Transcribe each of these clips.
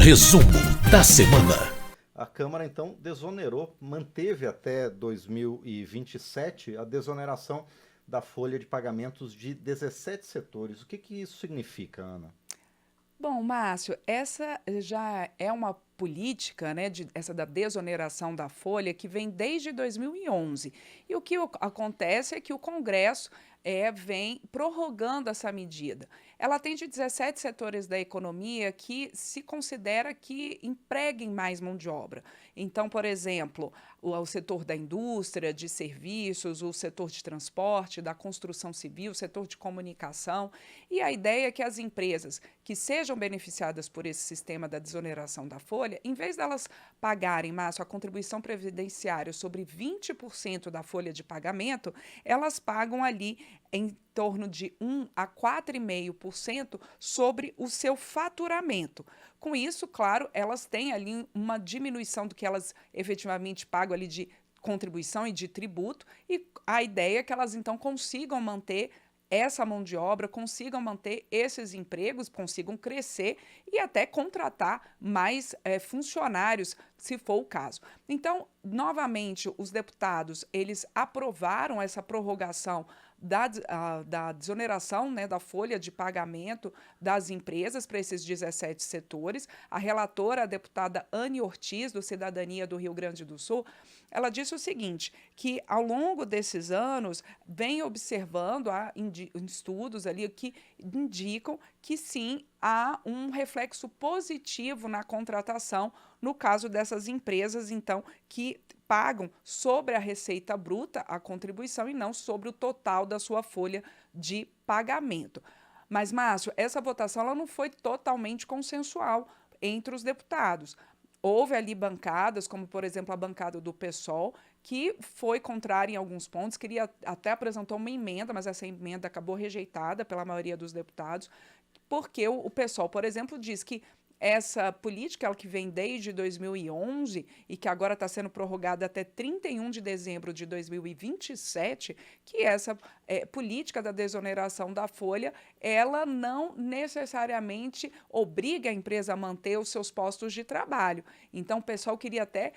Resumo da semana. A Câmara, então, desonerou, manteve até 2027 a desoneração da folha de pagamentos de 17 setores. O que isso significa, Ana? Bom, Márcio, essa já é uma política, né, essa da desoneração da folha, que vem desde 2011. E o que acontece é que o Congresso vem prorrogando essa medida. Ela atende 17 setores da economia que se considera que empreguem mais mão de obra. Então, por exemplo, o setor da indústria, de serviços, o setor de transporte, da construção civil, o setor de comunicação. E a ideia é que as empresas que sejam beneficiadas por esse sistema da desoneração da folha, em vez delas pagarem, Márcio, a contribuição previdenciária sobre 20% da folha de pagamento, elas pagam ali em torno de 1 a 4,5% sobre o seu faturamento. Com isso, claro, elas têm ali uma diminuição do que elas efetivamente pagam ali de contribuição e de tributo, e a ideia é que elas então consigam manter essa mão de obra, consigam manter esses empregos, consigam crescer e até contratar mais funcionários, se for o caso. Então, novamente, os deputados, eles aprovaram essa prorrogação da desoneração, né, da folha de pagamento das empresas para esses 17 setores. A relatora, a deputada Anne Ortiz, do Cidadania do Rio Grande do Sul, ela disse o seguinte, que ao longo desses anos vem observando estudos ali que indicam que sim, há um reflexo positivo na contratação no caso dessas empresas, então, que pagam sobre a receita bruta a contribuição e não sobre o total da sua folha de pagamento. Mas, Márcio, essa votação ela não foi totalmente consensual entre os deputados. Houve ali bancadas, como, por exemplo, a bancada do PSOL, que foi contrária em alguns pontos, até apresentou uma emenda, mas essa emenda acabou rejeitada pela maioria dos deputados, porque o PSOL, por exemplo, diz que essa política, ela que vem desde 2011 e que agora está sendo prorrogada até 31 de dezembro de 2027, que essa política da desoneração da folha, ela não necessariamente obriga a empresa a manter os seus postos de trabalho. Então, o pessoal queria até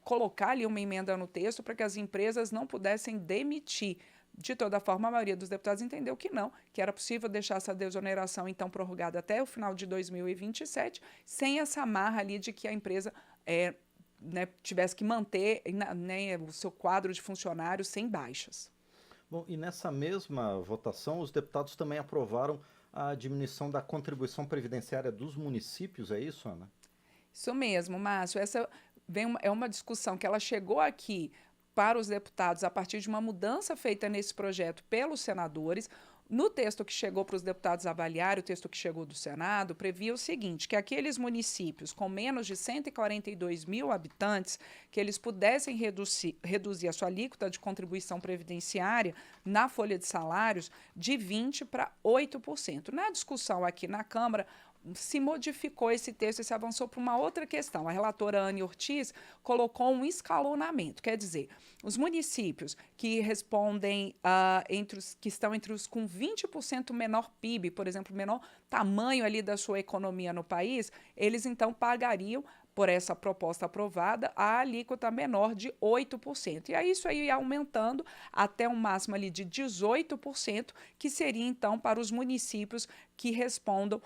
colocar ali uma emenda no texto para que as empresas não pudessem demitir. De toda forma, a maioria dos deputados entendeu que não, que era possível deixar essa desoneração, então, prorrogada até o final de 2027, sem essa amarra ali de que a empresa tivesse que manter o seu quadro de funcionários sem baixas. Bom, e nessa mesma votação, os deputados também aprovaram a diminuição da contribuição previdenciária dos municípios, é isso, Ana? Isso mesmo, Márcio. Essa é uma discussão que ela chegou aqui para os deputados a partir de uma mudança feita nesse projeto pelos senadores. No texto que chegou para os deputados avaliarem, o texto que chegou do Senado, previa o seguinte, que aqueles municípios com menos de 142 mil habitantes, que eles pudessem reduzir a sua alíquota de contribuição previdenciária na folha de salários de 20% para 8%. Na discussão aqui na Câmara, se modificou esse texto e se avançou para uma outra questão. A relatora Anne Ortiz colocou um escalonamento, quer dizer, os municípios que respondem, que estão entre os com 20% menor PIB, por exemplo, menor tamanho ali da sua economia no país, eles então pagariam por essa proposta aprovada, a alíquota menor de 8%. E aí isso aí ia aumentando até um máximo ali de 18%, que seria então para os municípios que respondam,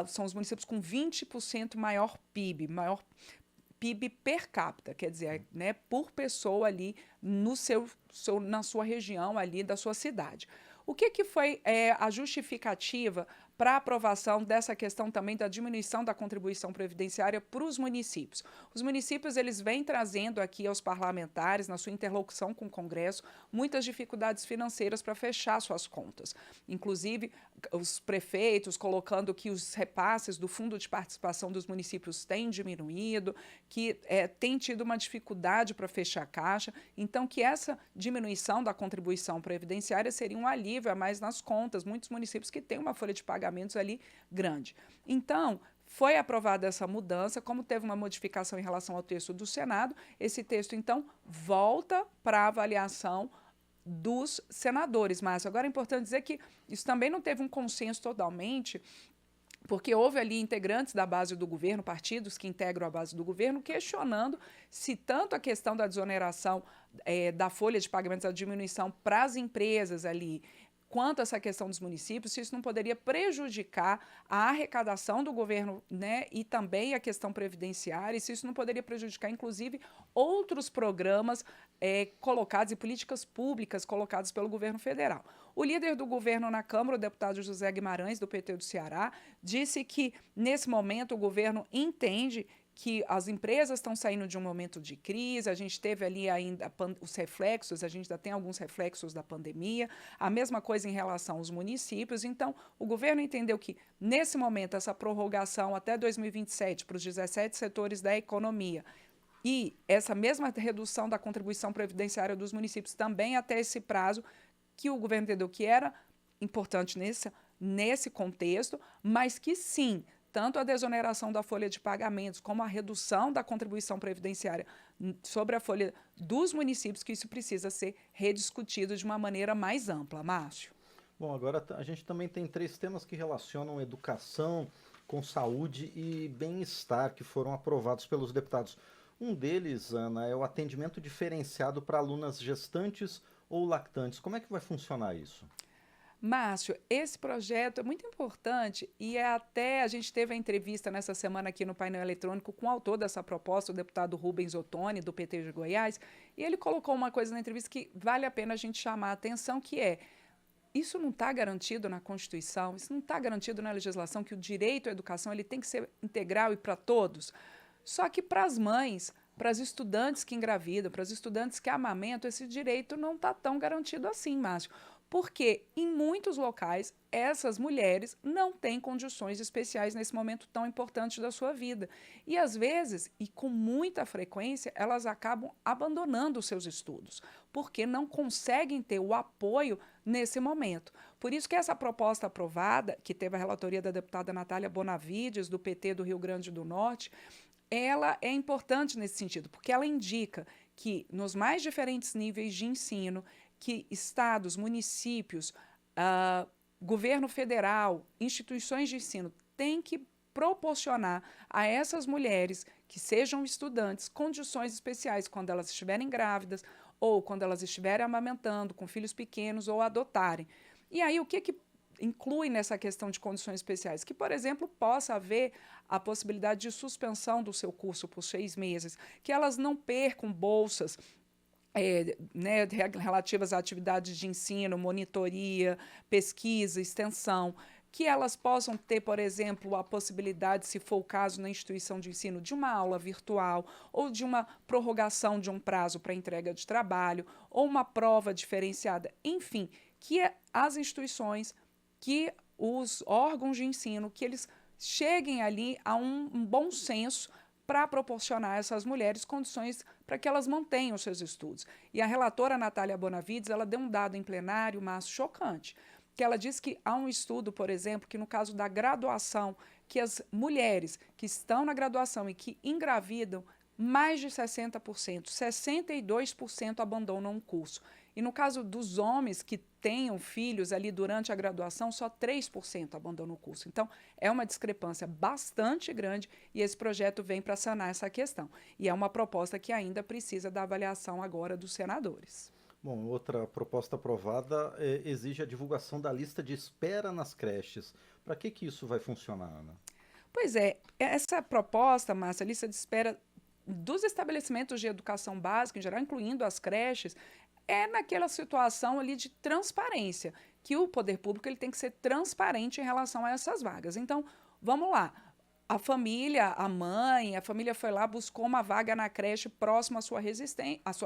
são os municípios com 20% maior PIB per capita, quer dizer, né, por pessoa ali na sua região ali da sua cidade. O que foi a justificativa para a aprovação dessa questão também da diminuição da contribuição previdenciária para os municípios? Os municípios eles vêm trazendo aqui aos parlamentares, na sua interlocução com o Congresso, muitas dificuldades financeiras para fechar suas contas. Inclusive, os prefeitos colocando que os repasses do Fundo de Participação dos municípios têm diminuído, que tem tido uma dificuldade para fechar a caixa, então que essa diminuição da contribuição previdenciária seria um alívio a mais nas contas, muitos municípios que têm uma folha de pagamentos ali grande. Então, foi aprovada essa mudança, como teve uma modificação em relação ao texto do Senado, esse texto, então, volta para a avaliação dos senadores, Márcio. Agora é importante dizer que isso também não teve um consenso totalmente porque houve ali integrantes da base do governo, partidos que integram a base do governo, questionando se tanto a questão da desoneração da folha de pagamentos, a diminuição para as empresas ali, quanto essa questão dos municípios, se isso não poderia prejudicar a arrecadação do governo, né, e também a questão previdenciária, e se isso não poderia prejudicar, inclusive, outros programas colocados e políticas públicas colocadas pelo governo federal. O líder do governo na Câmara, o deputado José Guimarães, do PT do Ceará, disse que, nesse momento, o governo entende que as empresas estão saindo de um momento de crise, a gente teve ali ainda os reflexos, a gente ainda tem alguns reflexos da pandemia, a mesma coisa em relação aos municípios. Então, o governo entendeu que, nesse momento, essa prorrogação até 2027 para os 17 setores da economia e essa mesma redução da contribuição previdenciária dos municípios também até esse prazo, que o governo entendeu que era importante nesse contexto, mas que sim, tanto a desoneração da folha de pagamentos como a redução da contribuição previdenciária sobre a folha dos municípios, que isso precisa ser rediscutido de uma maneira mais ampla. Márcio. Bom, agora a gente também tem 3 temas que relacionam educação com saúde e bem-estar, que foram aprovados pelos deputados. Um deles, Ana, é o atendimento diferenciado para alunas gestantes ou lactantes. Como é que vai funcionar isso? Márcio, esse projeto é muito importante e a gente teve a entrevista nessa semana aqui no painel eletrônico com o autor dessa proposta, o deputado Rubens Ottoni, do PT de Goiás, e ele colocou uma coisa na entrevista que vale a pena a gente chamar a atenção, que isso não está garantido na Constituição, isso não está garantido na legislação, que o direito à educação ele tem que ser integral e para todos. Só que para as mães, para as estudantes que engravidam, para as estudantes que amamentam, esse direito não está tão garantido assim, Márcio. Porque em muitos locais essas mulheres não têm condições especiais nesse momento tão importante da sua vida. E às vezes, e com muita frequência, elas acabam abandonando os seus estudos, porque não conseguem ter o apoio nesse momento. Por isso que essa proposta aprovada, que teve a relatoria da deputada Natália Bonavides, do PT do Rio Grande do Norte, ela é importante nesse sentido, porque ela indica que nos mais diferentes níveis de ensino, que estados, municípios, governo federal, instituições de ensino têm que proporcionar a essas mulheres que sejam estudantes condições especiais quando elas estiverem grávidas ou quando elas estiverem amamentando com filhos pequenos ou adotarem. E aí o que inclui nessa questão de condições especiais? Que, por exemplo, possa haver a possibilidade de suspensão do seu curso por 6 meses, que elas não percam bolsas relativas a atividades de ensino, monitoria, pesquisa, extensão, que elas possam ter, por exemplo, a possibilidade, se for o caso na instituição de ensino, de uma aula virtual ou de uma prorrogação de um prazo para entrega de trabalho ou uma prova diferenciada, enfim, que as instituições, que os órgãos de ensino, que eles cheguem ali a um bom senso para proporcionar a essas mulheres condições para que elas mantenham os seus estudos. E a relatora Natália Bonavides, ela deu um dado em plenário, mas chocante, que ela diz que há um estudo, por exemplo, que no caso da graduação, que as mulheres que estão na graduação e que engravidam, mais de 60%, 62% abandonam o curso. E no caso dos homens que tenham filhos ali durante a graduação, só 3% abandonam o curso. Então, é uma discrepância bastante grande e esse projeto vem para sanar essa questão. E é uma proposta que ainda precisa da avaliação agora dos senadores. Bom, outra proposta aprovada exige a divulgação da lista de espera nas creches. Para que isso vai funcionar, Ana? Pois é, essa proposta, Márcia, a lista de espera dos estabelecimentos de educação básica, em geral, incluindo as creches, é naquela situação ali de transparência, que o poder público ele tem que ser transparente em relação a essas vagas. Então, vamos lá. A família, a mãe, a família foi lá, buscou uma vaga na creche próxima à sua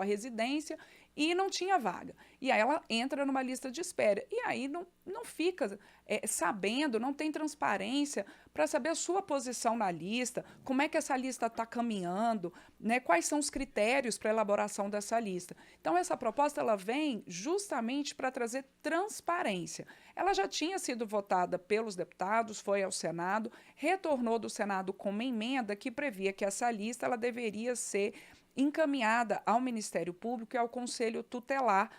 residência e não tinha vaga. E aí ela entra numa lista de espera. E aí não fica sabendo, não tem transparência para saber a sua posição na lista, como é que essa lista está caminhando, né, quais são os critérios para a elaboração dessa lista. Então, essa proposta ela vem justamente para trazer transparência. Ela já tinha sido votada pelos deputados, foi ao Senado, retornou do Senado com uma emenda que previa que essa lista ela deveria ser encaminhada ao Ministério Público e ao Conselho Tutelar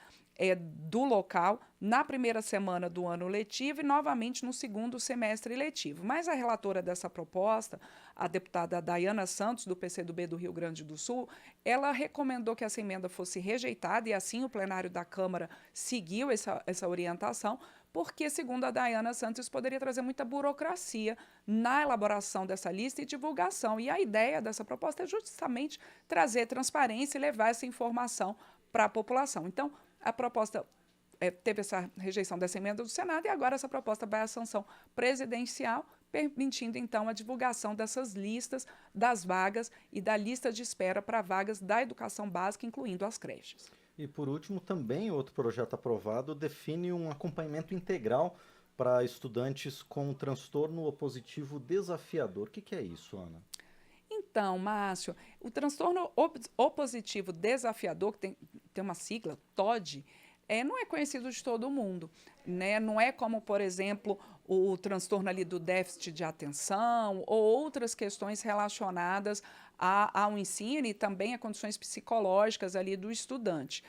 do local na primeira semana do ano letivo e novamente no segundo semestre letivo. Mas a relatora dessa proposta, a deputada Dayana Santos, do PCdoB do Rio Grande do Sul, ela recomendou que essa emenda fosse rejeitada e assim o plenário da Câmara seguiu essa orientação, porque, segundo a Dayana Santos, isso poderia trazer muita burocracia na elaboração dessa lista e divulgação. E a ideia dessa proposta é justamente trazer transparência e levar essa informação para a população. Então, a proposta teve essa rejeição dessa emenda do Senado e agora essa proposta vai à sanção presidencial, permitindo, então, a divulgação dessas listas das vagas e da lista de espera para vagas da educação básica, incluindo as creches. E, por último, também outro projeto aprovado define um acompanhamento integral para estudantes com transtorno opositivo desafiador. O que é isso, Ana? Então, Márcio, o transtorno opositivo desafiador, que tem uma sigla, TOD, não é conhecido de todo mundo, né? Não é como, por exemplo, o transtorno ali do déficit de atenção ou outras questões relacionadas ao ensino e também a condições psicológicas ali do estudante.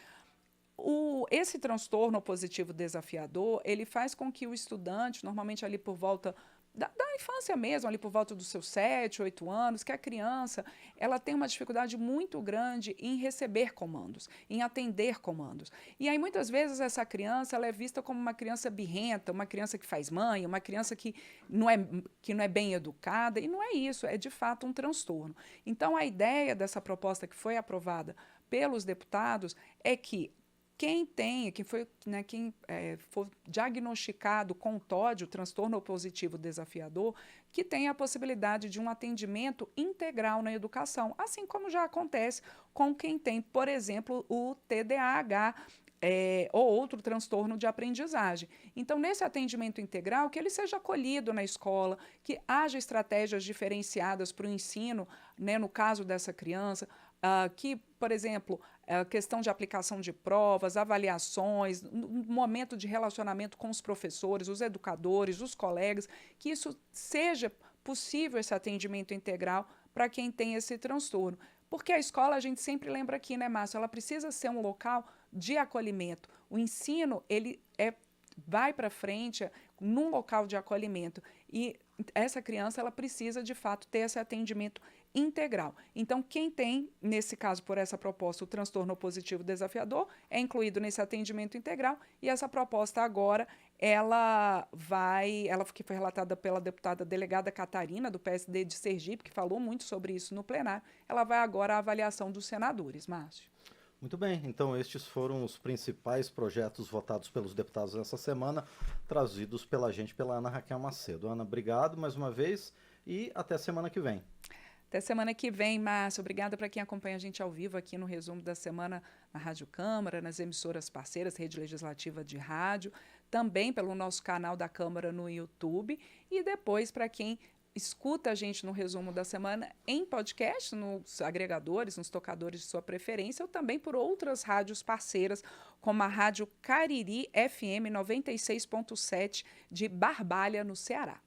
Esse transtorno opositivo desafiador, ele faz com que o estudante, normalmente ali por volta da infância mesmo, ali por volta dos seus 7, 8 anos, que a criança ela tem uma dificuldade muito grande em receber comandos, em atender comandos. E aí, muitas vezes, essa criança ela é vista como uma criança birrenta, uma criança que faz manha, uma criança que não é bem educada, e não é isso, é de fato um transtorno. Então, a ideia dessa proposta que foi aprovada pelos deputados é que quem for diagnosticado com o TOD, o transtorno opositivo desafiador, que tenha a possibilidade de um atendimento integral na educação, assim como já acontece com quem tem, por exemplo, o TDAH, ou outro transtorno de aprendizagem. Então, nesse atendimento integral, que ele seja acolhido na escola, que haja estratégias diferenciadas para o ensino, né, no caso dessa criança, que, por exemplo, a questão de aplicação de provas, avaliações, um momento de relacionamento com os professores, os educadores, os colegas, que isso seja possível, esse atendimento integral para quem tem esse transtorno. Porque a escola, a gente sempre lembra aqui, né, Márcio, ela precisa ser um local de acolhimento. O ensino, ele vai para frente num local de acolhimento e essa criança, ela precisa, de fato, ter esse atendimento integral. Então, quem tem, nesse caso, por essa proposta, o transtorno opositivo desafiador, é incluído nesse atendimento integral e essa proposta agora, ela que foi relatada pela deputada delegada Catarina, do PSD de Sergipe, que falou muito sobre isso no plenário, ela vai agora à avaliação dos senadores, Márcio. Muito bem, então estes foram os principais projetos votados pelos deputados essa semana, trazidos pela gente, pela Ana Raquel Macedo. Ana, obrigado mais uma vez e até semana que vem. Até semana que vem, Márcio. Obrigada para quem acompanha a gente ao vivo aqui no resumo da semana na Rádio Câmara, nas emissoras parceiras, Rede Legislativa de Rádio, também pelo nosso canal da Câmara no YouTube e depois para quem escuta a gente no resumo da semana em podcast, nos agregadores, nos tocadores de sua preferência, ou também por outras rádios parceiras, como a Rádio Cariri FM 96.7 de Barbalha, no Ceará.